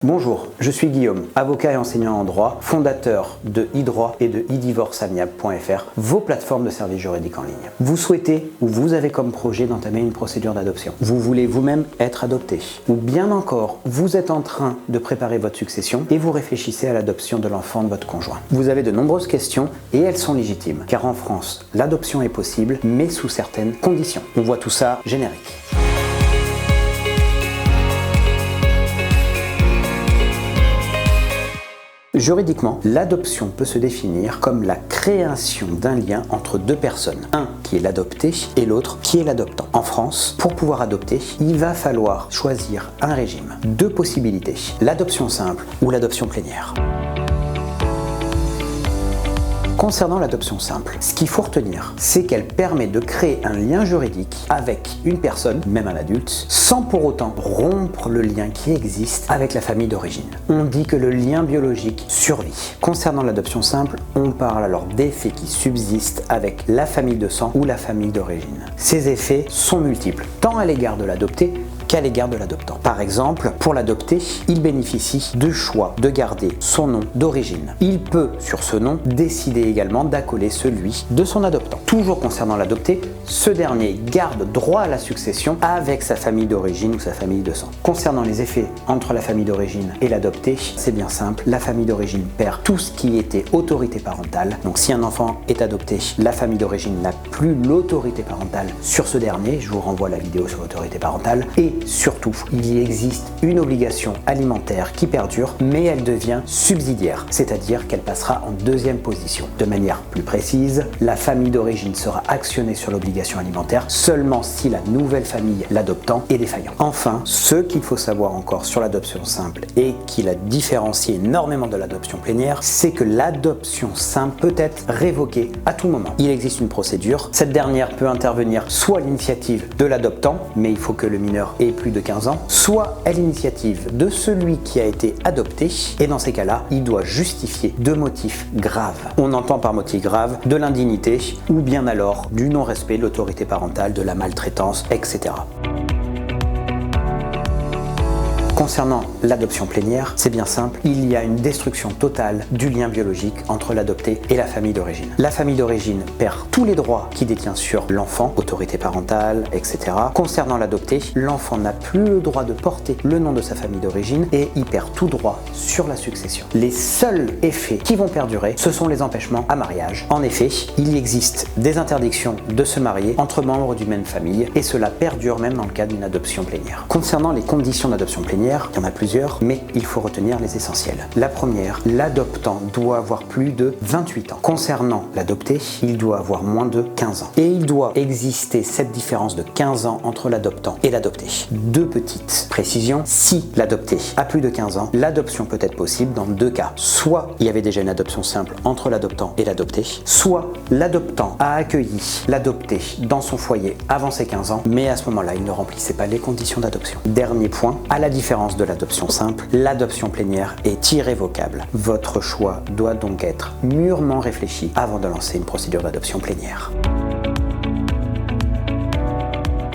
Bonjour, je suis Guillaume, avocat et enseignant en droit, fondateur de e-droit et de e-divorceamiable.fr, vos plateformes de services juridiques en ligne. Vous souhaitez ou vous avez comme projet d'entamer une procédure d'adoption. Vous voulez vous-même être adopté. Ou bien encore, vous êtes en train de préparer votre succession et vous réfléchissez à l'adoption de l'enfant de votre conjoint. Vous avez de nombreuses questions et elles sont légitimes, car en France, l'adoption est possible, mais sous certaines conditions. On voit tout ça générique. Juridiquement, l'adoption peut se définir comme la création d'un lien entre deux personnes. Un qui est l'adopté et l'autre qui est l'adoptant. En France, pour pouvoir adopter, il va falloir choisir un régime. Deux possibilités, l'adoption simple ou l'adoption plénière. Concernant l'adoption simple, ce qu'il faut retenir, c'est qu'elle permet de créer un lien juridique avec une personne, même un adulte, sans pour autant rompre le lien qui existe avec la famille d'origine. On dit que le lien biologique survit. Concernant l'adoption simple, on parle alors d'effets qui subsistent avec la famille de sang ou la famille d'origine. Ces effets sont multiples, tant à l'égard de l'adopté qu'à l'égard de l'adoptant. Par exemple, pour l'adopté, il bénéficie du choix de garder son nom d'origine. Il peut, sur ce nom, décider également d'accoler celui de son adoptant. Toujours concernant l'adopté, ce dernier garde droit à la succession avec sa famille d'origine ou sa famille de sang. Concernant les effets entre la famille d'origine et l'adopté, c'est bien simple, la famille d'origine perd tout ce qui était autorité parentale. Donc si un enfant est adopté, la famille d'origine n'a plus l'autorité parentale sur ce dernier, je vous renvoie à la vidéo sur l'autorité parentale, et surtout, il existe une obligation alimentaire qui perdure, mais elle devient subsidiaire, c'est-à-dire qu'elle passera en deuxième position. De manière plus précise, la famille d'origine sera actionnée sur l'obligation alimentaire seulement si la nouvelle famille, l'adoptant, est défaillant. Enfin, ce qu'il faut savoir encore sur l'adoption simple et qui la différencie énormément de l'adoption plénière, c'est que l'adoption simple peut être révoquée à tout moment. Il existe une procédure, cette dernière peut intervenir soit à l'initiative de l'adoptant, mais il faut que le mineur ait plus de 15 ans, soit à l'initiative de celui qui a été adopté, et dans ces cas-là, il doit justifier de motifs graves. On entend par motif grave de l'indignité, ou bien alors du non-respect de l'autorité parentale, de la maltraitance, etc. Concernant l'adoption plénière, c'est bien simple, il y a une destruction totale du lien biologique entre l'adopté et la famille d'origine. La famille d'origine perd tous les droits qu'il détient sur l'enfant, autorité parentale, etc. Concernant l'adopté, l'enfant n'a plus le droit de porter le nom de sa famille d'origine et il perd tout droit sur la succession. Les seuls effets qui vont perdurer, ce sont les empêchements à mariage. En effet, il existe des interdictions de se marier entre membres d'une même famille et cela perdure même dans le cas d'une adoption plénière. Concernant les conditions d'adoption plénière, il y en a plusieurs, mais il faut retenir les essentiels. La première, l'adoptant doit avoir plus de 28 ans. Concernant l'adopté, il doit avoir moins de 15 ans. Et il doit exister cette différence de 15 ans entre l'adoptant et l'adopté. Deux petites précisions. Si l'adopté a plus de 15 ans, l'adoption peut être possible dans deux cas. Soit il y avait déjà une adoption simple entre l'adoptant et l'adopté, soit l'adoptant a accueilli l'adopté dans son foyer avant ses 15 ans, mais à ce moment-là, il ne remplissait pas les conditions d'adoption. Dernier point, à la différence de l'adoption simple, l'adoption plénière est irrévocable. Votre choix doit donc être mûrement réfléchi avant de lancer une procédure d'adoption plénière.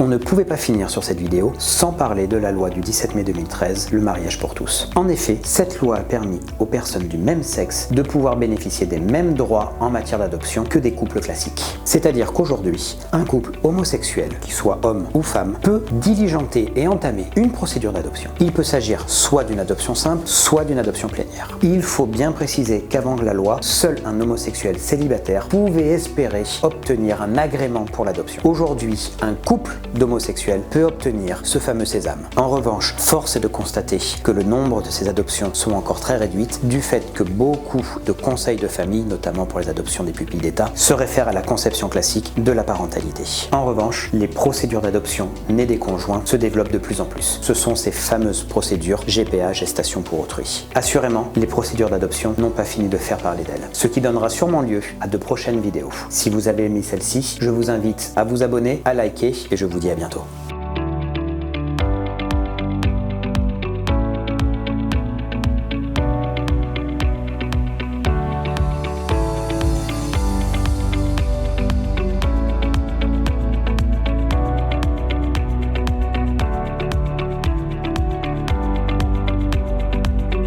On ne pouvait pas finir sur cette vidéo sans parler de la loi du 17 mai 2013, le mariage pour tous. En effet, cette loi a permis aux personnes du même sexe de pouvoir bénéficier des mêmes droits en matière d'adoption que des couples classiques. C'est-à-dire qu'aujourd'hui, un couple homosexuel, qu'il soit homme ou femme, peut diligenter et entamer une procédure d'adoption. Il peut s'agir soit d'une adoption simple, soit d'une adoption plénière. Il faut bien préciser qu'avant la loi, seul un homosexuel célibataire pouvait espérer obtenir un agrément pour l'adoption. Aujourd'hui, un couple d'homosexuels peut obtenir ce fameux sésame. En revanche, force est de constater que le nombre de ces adoptions sont encore très réduites du fait que beaucoup de conseils de famille, notamment pour les adoptions des pupilles d'État, se réfèrent à la conception classique de la parentalité. En revanche, les procédures d'adoption nées des conjoints se développent de plus en plus. Ce sont ces fameuses procédures GPA, gestation pour autrui. Assurément, les procédures d'adoption n'ont pas fini de faire parler d'elles, ce qui donnera sûrement lieu à de prochaines vidéos. Si vous avez aimé celle-ci, je vous invite à vous abonner, à liker et je vous dis à bientôt.